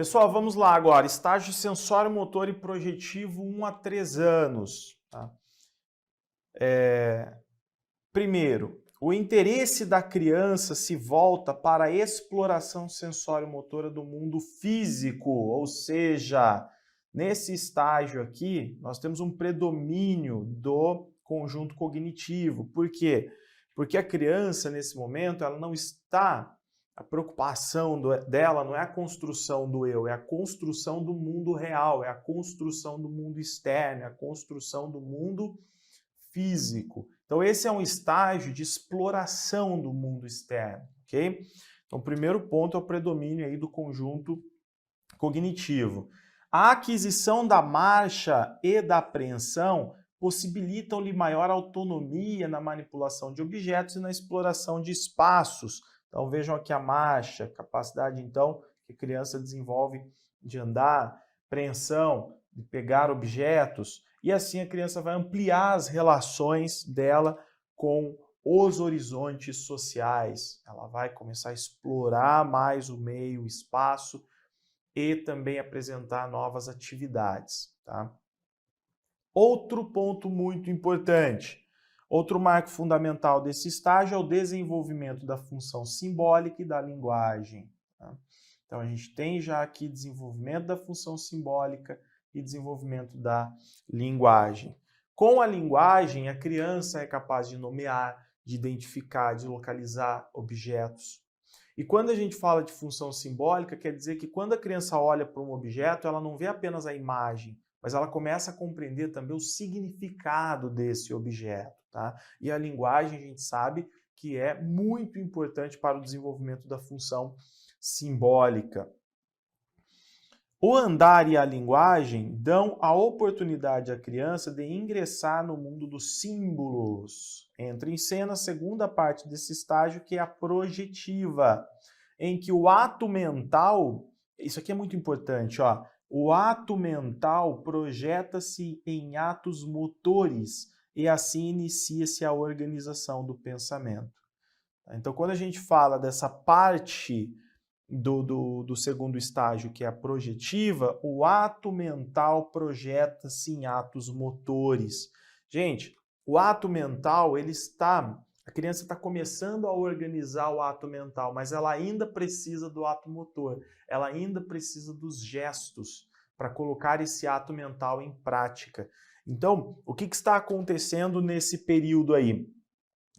Pessoal, vamos lá agora. Estágio sensório-motor e projetivo 1 a 3 anos. Tá? Primeiro, o interesse da criança se volta para a exploração sensório-motora do mundo físico, ou seja, nesse estágio aqui, nós temos um predomínio do conjunto cognitivo. Por quê? Porque a criança, nesse momento, ela não está... A preocupação dela não é a construção do eu, é a construção do mundo real, é a construção do mundo externo, é a construção do mundo físico. Então esse é um estágio de exploração do mundo externo, ok? Então o primeiro ponto é o predomínio aí do conjunto cognitivo. A aquisição da marcha e da apreensão possibilitam-lhe maior autonomia na manipulação de objetos e na exploração de espaços. Então vejam aqui a marcha, capacidade então que a criança desenvolve de andar, apreensão, de pegar objetos, e assim a criança vai ampliar as relações dela com os horizontes sociais. Ela vai começar a explorar mais o meio, o espaço e também apresentar novas atividades. Tá? Outro ponto muito importante. Outro marco fundamental desse estágio é o desenvolvimento da função simbólica e da linguagem. Tá? Então, a gente tem já aqui desenvolvimento da função simbólica e desenvolvimento da linguagem. Com a linguagem, a criança é capaz de nomear, de identificar, de localizar objetos. E quando a gente fala de função simbólica, quer dizer que quando a criança olha para um objeto, ela não vê apenas a imagem, mas ela começa a compreender também o significado desse objeto. Tá? E a linguagem, a gente sabe que é muito importante para o desenvolvimento da função simbólica. O andar e a linguagem dão a oportunidade à criança de ingressar no mundo dos símbolos. Entra em cena a segunda parte desse estágio, que é a projetiva, em que o ato mental, isso aqui é muito importante, ó, o ato mental projeta-se em atos motores e assim inicia-se a organização do pensamento. Então, quando a gente fala dessa parte do segundo estágio, que é a projetiva, o ato mental projeta-se em atos motores. Gente, o ato mental, a criança está começando a organizar o ato mental, mas ela ainda precisa do ato motor, ela ainda precisa dos gestos para colocar esse ato mental em prática. Então, o que está acontecendo nesse período aí?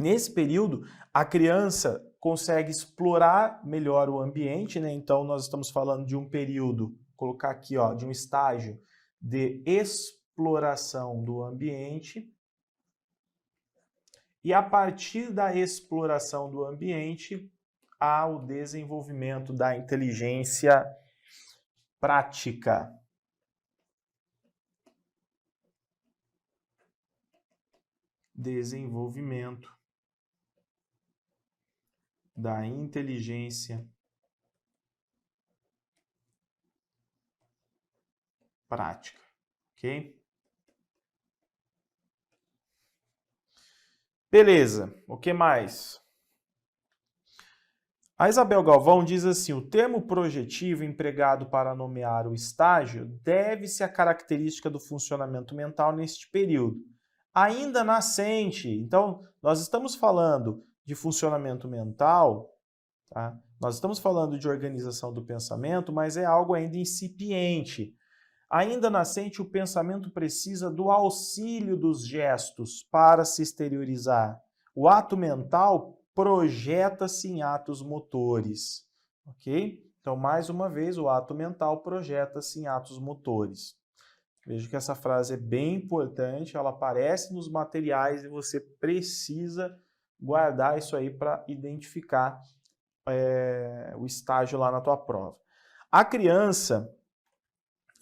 Nesse período, a criança consegue explorar melhor o ambiente, né? Então, nós estamos falando de um período, vou colocar aqui, ó, de um estágio de exploração do ambiente. E a partir da exploração do ambiente, há o desenvolvimento da inteligência prática. Desenvolvimento da inteligência prática, ok? Beleza, o que mais? A Isabel Galvão diz assim, o termo projetivo empregado para nomear o estágio deve-se à característica do funcionamento mental neste período. Ainda nascente, então nós estamos falando de funcionamento mental, tá? Nós estamos falando de organização do pensamento, mas é algo ainda incipiente. Ainda nascente, o pensamento precisa do auxílio dos gestos para se exteriorizar. O ato mental projeta-se em atos motores, ok? Então, mais uma vez, o ato mental projeta-se em atos motores. Veja que essa frase é bem importante, ela aparece nos materiais e você precisa guardar isso aí para identificar o estágio lá na tua prova. A criança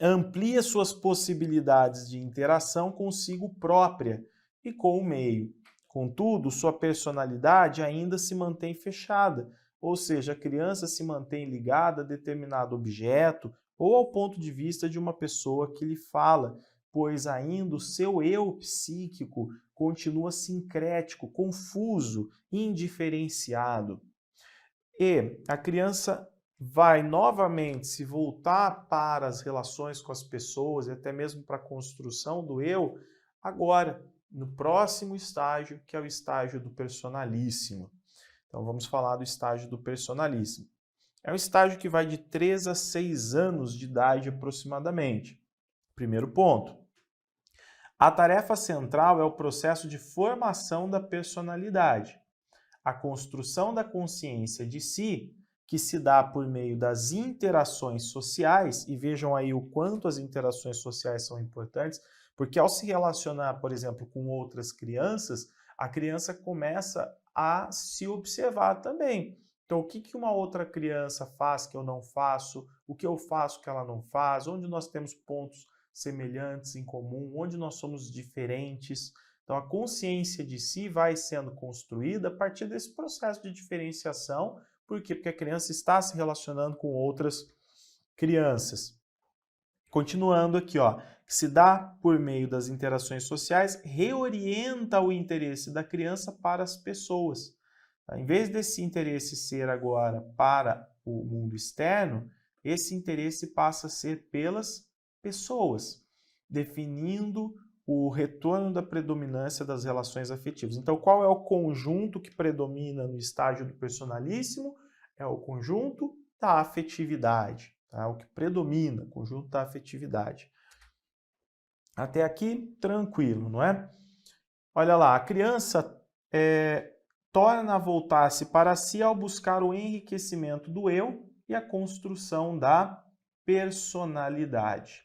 amplia suas possibilidades de interação consigo própria e com o meio. Contudo, sua personalidade ainda se mantém fechada, ou seja, a criança se mantém ligada a determinado objeto ou ao ponto de vista de uma pessoa que lhe fala, pois ainda o seu eu psíquico continua sincrético, confuso, indiferenciado. E a criança vai novamente se voltar para as relações com as pessoas e até mesmo para a construção do eu, agora, no próximo estágio, que é o estágio do personalíssimo. Então vamos falar do estágio do personalíssimo. É um estágio que vai de 3 a 6 anos de idade aproximadamente. Primeiro ponto. A tarefa central é o processo de formação da personalidade, a construção da consciência de si, que se dá por meio das interações sociais, e vejam aí o quanto as interações sociais são importantes, porque ao se relacionar, por exemplo, com outras crianças, a criança começa a se observar também. Então, o que uma outra criança faz que eu não faço, o que eu faço que ela não faz, onde nós temos pontos semelhantes em comum, onde nós somos diferentes. Então, a consciência de si vai sendo construída a partir desse processo de diferenciação. Por quê? Porque a criança está se relacionando com outras crianças. Continuando aqui, ó, que se dá por meio das interações sociais, reorienta o interesse da criança para as pessoas. Em vez desse interesse ser agora para o mundo externo, esse interesse passa a ser pelas pessoas, definindo o retorno da predominância das relações afetivas. Então, qual é o conjunto que predomina no estágio do personalíssimo? É o conjunto da afetividade, tá? O que predomina, o conjunto da afetividade. Até aqui, tranquilo, não é? Olha lá, a criança torna a voltar-se para si ao buscar o enriquecimento do eu e a construção da personalidade.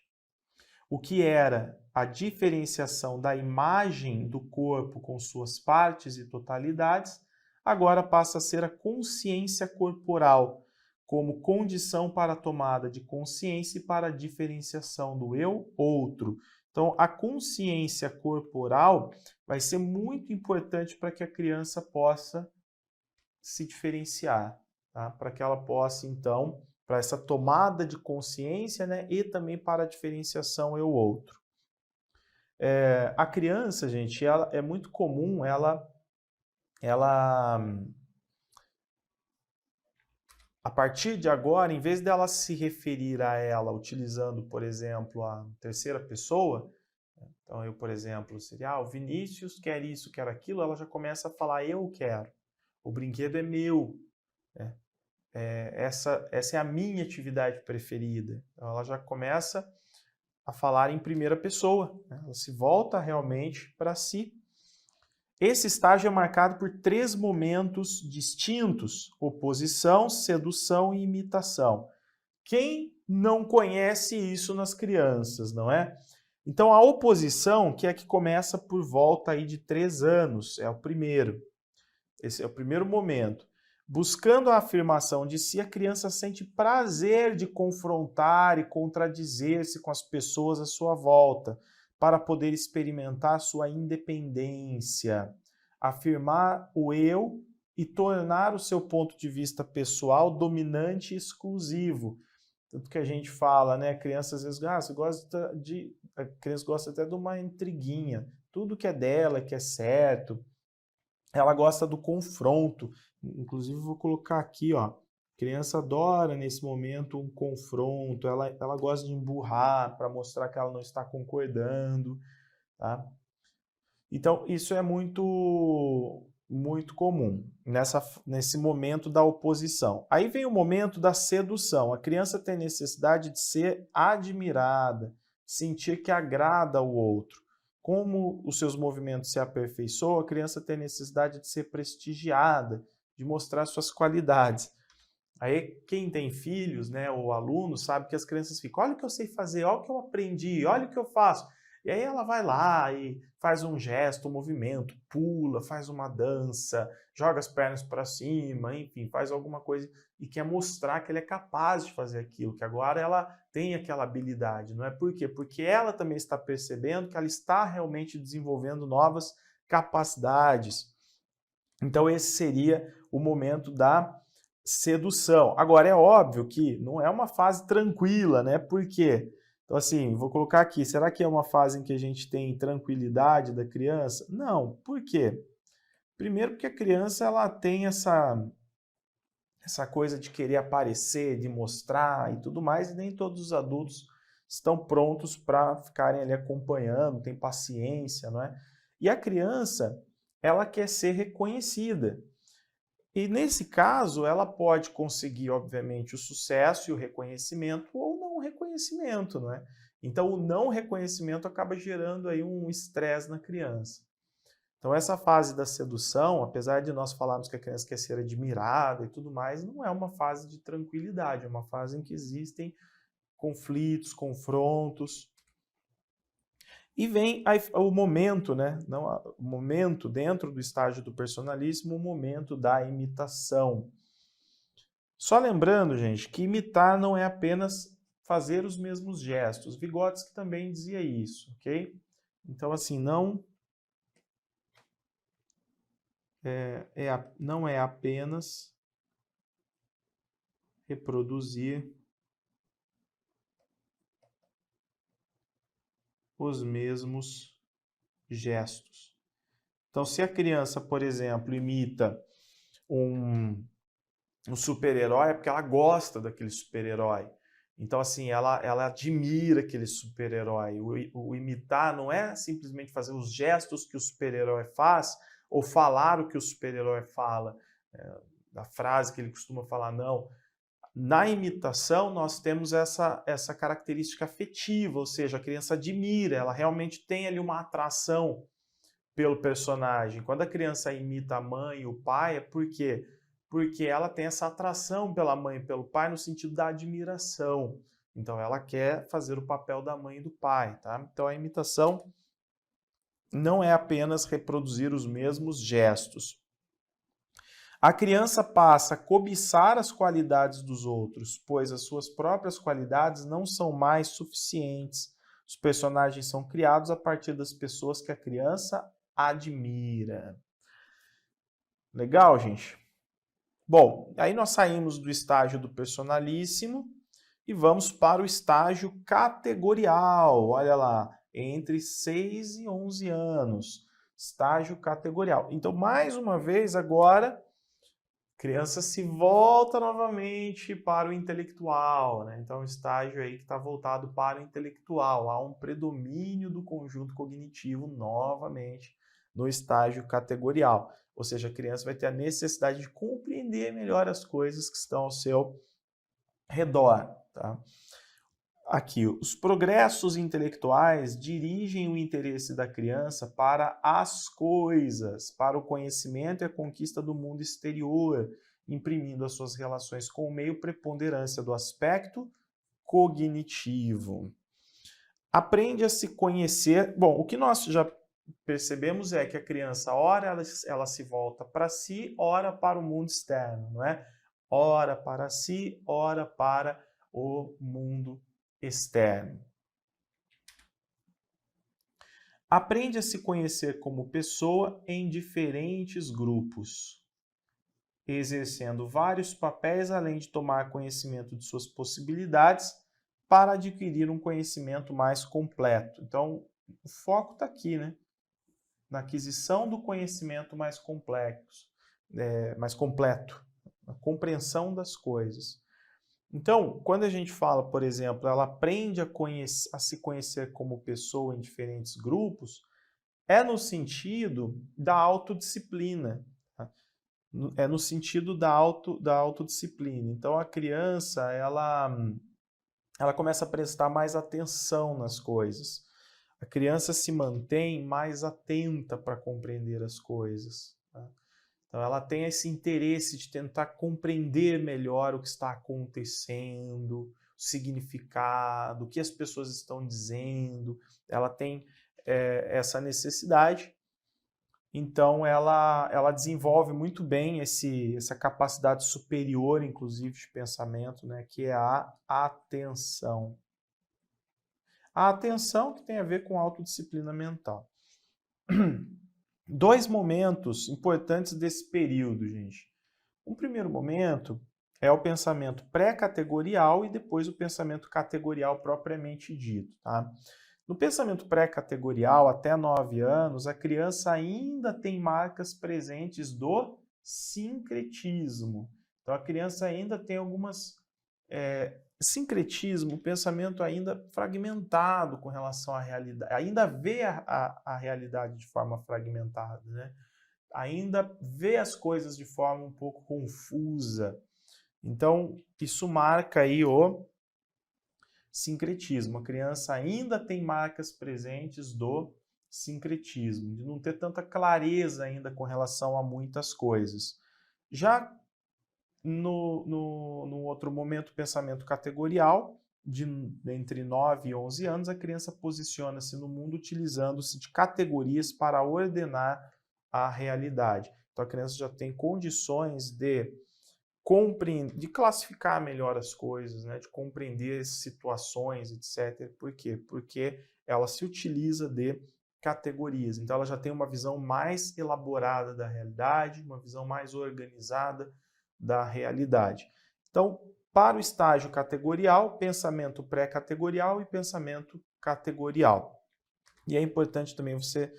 O que era a diferenciação da imagem do corpo com suas partes e totalidades, agora passa a ser a consciência corporal, como condição para a tomada de consciência e para a diferenciação do eu outro. Então, a consciência corporal vai ser muito importante para que a criança possa se diferenciar, tá? Para que ela possa, então, para essa tomada de consciência, né? E também para a diferenciação eu-outro. A criança, gente, ela, é muito comum ela a partir de agora, em vez dela se referir a ela utilizando, por exemplo, a terceira pessoa, então eu, por exemplo, seria, o Vinícius quer isso, quer aquilo, ela já começa a falar, eu quero, o brinquedo é meu, né? Essa é a minha atividade preferida. Então ela já começa a falar em primeira pessoa, né? Ela se volta realmente para si. Esse estágio é marcado por 3 momentos distintos: oposição, sedução e imitação. Quem não conhece isso nas crianças, não é? Então, a oposição, que é que começa por volta aí de 3 anos, é o primeiro. Esse é o primeiro momento. Buscando a afirmação de si, a criança sente prazer de confrontar e contradizer-se com as pessoas à sua volta, para poder experimentar sua independência, afirmar o eu e tornar o seu ponto de vista pessoal dominante e exclusivo. Tanto que a gente fala, né? A criança às vezes a criança gosta até de uma intriguinha. Tudo que é dela, que é certo. Ela gosta do confronto. Inclusive, vou colocar aqui, ó. A criança adora, nesse momento, um confronto. Ela gosta de emburrar para mostrar que ela não está concordando, tá? Então, isso é muito comum nesse momento da oposição. Aí vem o momento da sedução. A criança tem necessidade de ser admirada, sentir que agrada ao outro. Como os seus movimentos se aperfeiçoam, a criança tem necessidade de ser prestigiada, de mostrar suas qualidades. Aí quem tem filhos, né, ou alunos, sabe que as crianças ficam, olha o que eu sei fazer, olha o que eu aprendi, olha o que eu faço. E aí ela vai lá e faz um gesto, um movimento, pula, faz uma dança, joga as pernas para cima, enfim, faz alguma coisa e quer mostrar que ele é capaz de fazer aquilo, que agora ela tem aquela habilidade, não é? Por quê? Porque ela também está percebendo que ela está realmente desenvolvendo novas capacidades. Então esse seria o momento da sedução. Agora, é óbvio que não é uma fase tranquila, né? Por quê? Então, assim, vou colocar aqui, será que é uma fase em que a gente tem tranquilidade da criança? Não. Por quê? Primeiro porque a criança, ela tem essa coisa de querer aparecer, de mostrar e tudo mais, e nem todos os adultos estão prontos para ficarem ali acompanhando, tem paciência, não é? E a criança, ela quer ser reconhecida. E nesse caso, ela pode conseguir, obviamente, o sucesso e o reconhecimento ou não reconhecimento, não é? Então, o não reconhecimento acaba gerando aí um estresse na criança. Então, essa fase da sedução, apesar de nós falarmos que a criança quer ser admirada e tudo mais, não é uma fase de tranquilidade, é uma fase em que existem conflitos, confrontos. E vem o momento, né? Não, o momento dentro do estágio do personalismo, o momento da imitação. Só lembrando, gente, que imitar não é apenas fazer os mesmos gestos. Vygotsky também dizia isso, ok? Então, assim, não é apenas reproduzir os mesmos gestos. Então, se a criança, por exemplo, imita um super-herói, é porque ela gosta daquele super-herói. Então, assim, ela admira aquele super-herói. O imitar não é simplesmente fazer os gestos que o super-herói faz ou falar o que o super-herói fala, a frase que ele costuma falar, não. Na imitação, nós temos essa característica afetiva, ou seja, a criança admira, ela realmente tem ali uma atração pelo personagem. Quando a criança imita a mãe e o pai, é por quê? Porque ela tem essa atração pela mãe e pelo pai no sentido da admiração. Então, ela quer fazer o papel da mãe e do pai, tá? Então, a imitação não é apenas reproduzir os mesmos gestos. A criança passa a cobiçar as qualidades dos outros, pois as suas próprias qualidades não são mais suficientes. Os personagens são criados a partir das pessoas que a criança admira. Legal, gente? Bom, aí nós saímos do estágio do personalíssimo e vamos para o estágio categorial. Olha lá, entre 6 e 11 anos. Estágio categorial. Então, mais uma vez, agora criança se volta novamente para o intelectual, né? Então, é um estágio aí que está voltado para o intelectual. Há um predomínio do conjunto cognitivo novamente no estágio categorial. Ou seja, a criança vai ter a necessidade de compreender melhor as coisas que estão ao seu redor, tá? Aqui, os progressos intelectuais dirigem o interesse da criança para as coisas, para o conhecimento e a conquista do mundo exterior, imprimindo as suas relações com o meio preponderância do aspecto cognitivo. Aprende a se conhecer. Bom, o que nós já percebemos é que a criança, ora ela se volta para si, ora para o mundo externo, não é? Ora para si, ora para o mundo externo. Aprende a se conhecer como pessoa em diferentes grupos, exercendo vários papéis além de tomar conhecimento de suas possibilidades para adquirir um conhecimento mais completo. Então, o foco está aqui, né? Na aquisição do conhecimento mais complexo, mais completo, na compreensão das coisas. Então, quando a gente fala, por exemplo, ela aprende a se conhecer como pessoa em diferentes grupos, é no sentido da autodisciplina. Tá? É no sentido da autodisciplina. Então, a criança, ela começa a prestar mais atenção nas coisas. A criança se mantém mais atenta para compreender as coisas. Tá? Então, ela tem esse interesse de tentar compreender melhor o que está acontecendo, o significado, o que as pessoas estão dizendo. Ela tem essa necessidade. Então, ela desenvolve muito bem essa capacidade superior, inclusive, de pensamento, né, que é a atenção. A atenção que tem a ver com autodisciplina mental. Dois momentos importantes desse período, gente. Um primeiro momento é o pensamento pré-categorial e depois o pensamento categorial propriamente dito. Tá? No pensamento pré-categorial, até 9 anos, a criança ainda tem marcas presentes do sincretismo. Então a criança ainda tem algumas sincretismo, pensamento ainda fragmentado com relação à realidade, ainda vê a realidade de forma fragmentada, né? Ainda vê as coisas de forma um pouco confusa. Então, isso marca aí o sincretismo. A criança ainda tem marcas presentes do sincretismo, de não ter tanta clareza ainda com relação a muitas coisas. Já no outro momento, pensamento categorial, entre 9 e 11 anos, a criança posiciona-se no mundo utilizando-se de categorias para ordenar a realidade. Então, a criança já tem condições de compreender, de classificar melhor as coisas, né? De compreender situações, etc. Por quê? Porque ela se utiliza de categorias. Então, ela já tem uma visão mais elaborada da realidade, uma visão mais organizada da realidade. Então, para o estágio categorial, pensamento pré-categorial e pensamento categorial. E é importante também você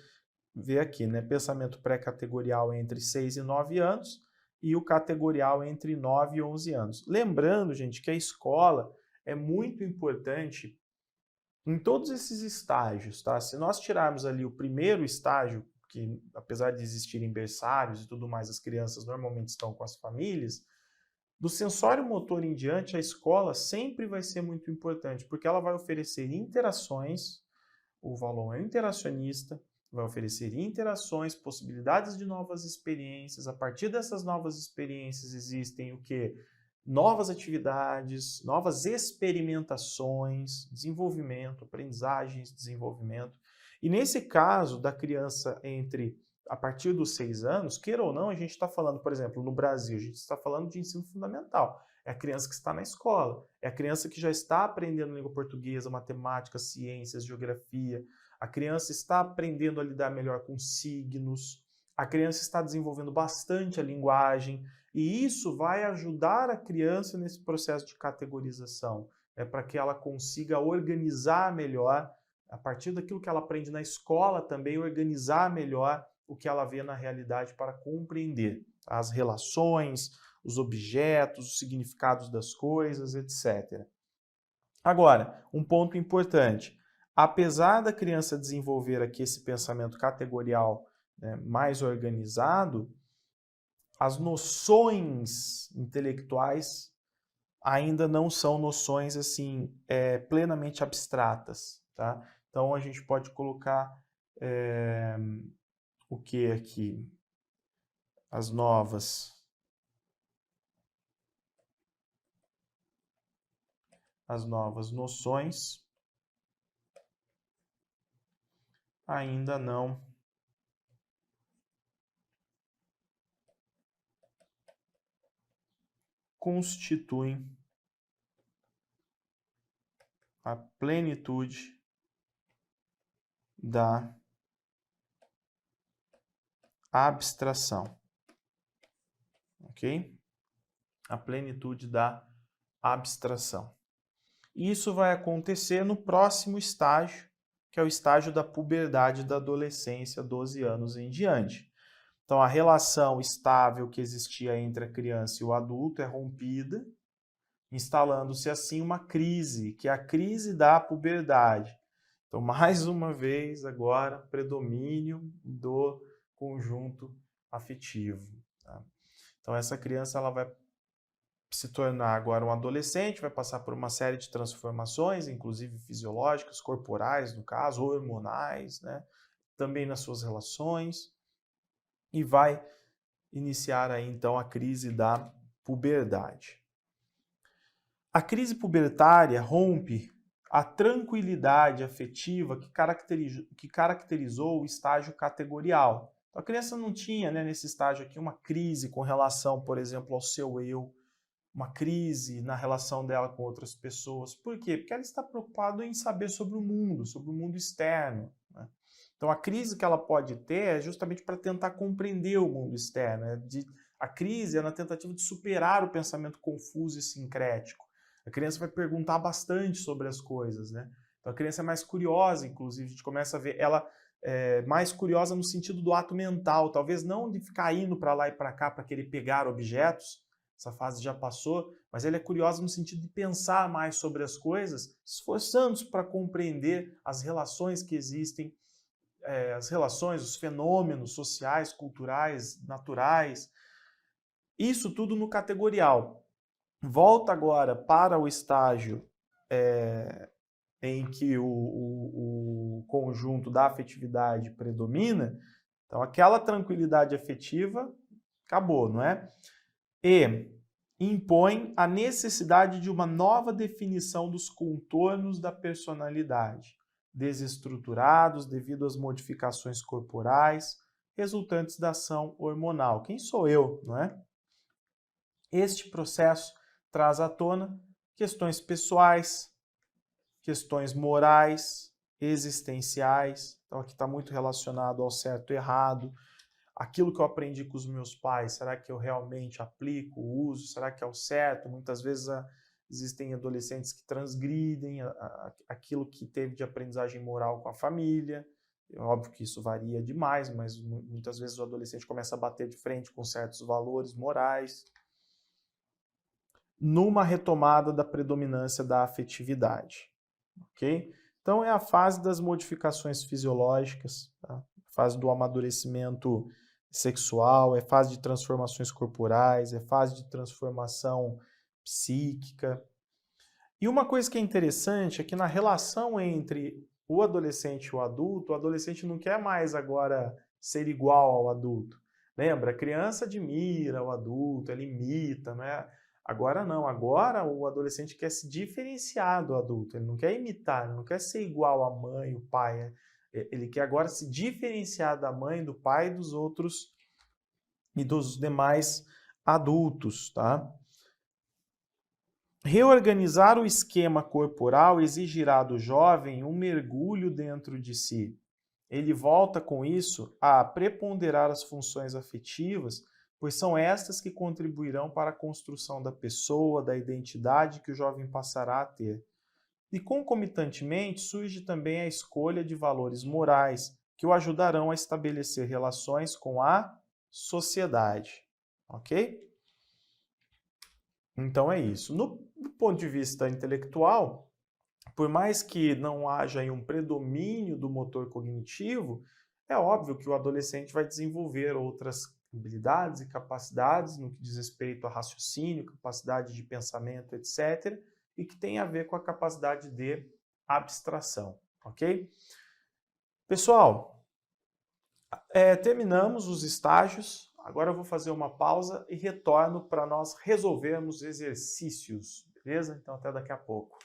ver aqui, né? Pensamento pré-categorial entre 6 e 9 anos e o categorial entre 9 e 11 anos. Lembrando, gente, que a escola é muito importante em todos esses estágios, tá? Se nós tirarmos ali o primeiro estágio, que apesar de existirem berçários e tudo mais, as crianças normalmente estão com as famílias, do sensório motor em diante, a escola sempre vai ser muito importante, porque ela vai oferecer interações, o valor é interacionista, vai oferecer interações, possibilidades de novas experiências. A partir dessas novas experiências existem o quê? Novas atividades, novas experimentações, desenvolvimento, aprendizagens, desenvolvimento. E nesse caso da criança a partir dos 6 anos, queira ou não, a gente está falando, por exemplo, no Brasil, a gente está falando de ensino fundamental. É a criança que está na escola, é a criança que já está aprendendo língua portuguesa, matemática, ciências, geografia. A criança está aprendendo a lidar melhor com signos, a criança está desenvolvendo bastante a linguagem, e isso vai ajudar a criança nesse processo de categorização, para que ela consiga organizar melhor, a partir daquilo que ela aprende na escola também, organizar melhor o que ela vê na realidade para compreender as relações, os objetos, os significados das coisas, etc. Agora, um ponto importante. Apesar da criança desenvolver aqui esse pensamento categorial, né, mais organizado, as noções intelectuais ainda não são noções assim plenamente abstratas, tá? Então a gente pode colocar o que aqui? As novas noções ainda não constituem a plenitude da abstração, ok? A plenitude da abstração. Isso vai acontecer no próximo estágio, que é o estágio da puberdade da adolescência, 12 anos em diante. Então, a relação estável que existia entre a criança e o adulto é rompida, instalando-se assim uma crise, que é a crise da puberdade. Então, mais uma vez, agora, predomínio do conjunto afetivo. Tá? Então, essa criança ela vai se tornar agora um adolescente, vai passar por uma série de transformações, inclusive fisiológicas, corporais, no caso, hormonais, né? Também nas suas relações, e vai iniciar aí, então, a crise da puberdade. A crise pubertária rompe a tranquilidade afetiva que caracterizou o estágio categorial. Então, a criança não tinha, né, nesse estágio aqui, uma crise com relação, por exemplo, ao seu eu, uma crise na relação dela com outras pessoas. Por quê? Porque ela está preocupada em saber sobre o mundo externo, né? Então, a crise que ela pode ter é justamente para tentar compreender o mundo externo. A crise é na tentativa de superar o pensamento confuso e sincrético. A criança vai perguntar bastante sobre as coisas, né? Então, a criança é mais curiosa, inclusive, a gente começa a ver ela mais curiosa no sentido do ato mental, talvez não de ficar indo para lá e para cá para querer pegar objetos, essa fase já passou, mas ele é curioso no sentido de pensar mais sobre as coisas, esforçando-se para compreender as relações que existem, as relações, os fenômenos sociais, culturais, naturais, isso tudo no categorial. Volta agora para o estágio em que o conjunto da afetividade predomina, então aquela tranquilidade afetiva acabou, não é? E impõe a necessidade de uma nova definição dos contornos da personalidade, desestruturados devido às modificações corporais resultantes da ação hormonal. Quem sou eu, não é? Este processo traz à tona questões pessoais, questões morais, existenciais. Então aqui está muito relacionado ao certo e errado. Aquilo que eu aprendi com os meus pais, será que eu realmente aplico, uso? Será que é o certo? Muitas vezes existem adolescentes que transgridem aquilo que teve de aprendizagem moral com a família. É óbvio que isso varia demais, mas muitas vezes o adolescente começa a bater de frente com certos valores morais, numa retomada da predominância da afetividade. Ok? Então é a fase das modificações fisiológicas, tá? A fase do amadurecimento sexual, é fase de transformações corporais, é fase de transformação psíquica. E uma coisa que é interessante é que na relação entre o adolescente e o adolescente não quer mais agora ser igual ao adulto. Lembra? A criança admira o adulto, ela imita, né? Agora não, agora o adolescente quer se diferenciar do adulto, ele não quer imitar, ele não quer ser igual à mãe, o pai, ele quer agora se diferenciar da mãe, do pai e dos outros e dos demais adultos, tá? Reorganizar o esquema corporal exigirá do jovem um mergulho dentro de si. Ele volta com isso a preponderar as funções afetivas, pois são estas que contribuirão para a construção da pessoa, da identidade que o jovem passará a ter. E concomitantemente surge também a escolha de valores morais que o ajudarão a estabelecer relações com a sociedade. Ok? Então é isso. No ponto de vista intelectual, por mais que não haja aí um predomínio do motor cognitivo, é óbvio que o adolescente vai desenvolver outras habilidades e capacidades no que diz respeito a raciocínio, capacidade de pensamento, etc., e que tem a ver com a capacidade de abstração, ok? Pessoal, terminamos os estágios. Agora eu vou fazer uma pausa e retorno para nós resolvermos exercícios, beleza? Então até daqui a pouco.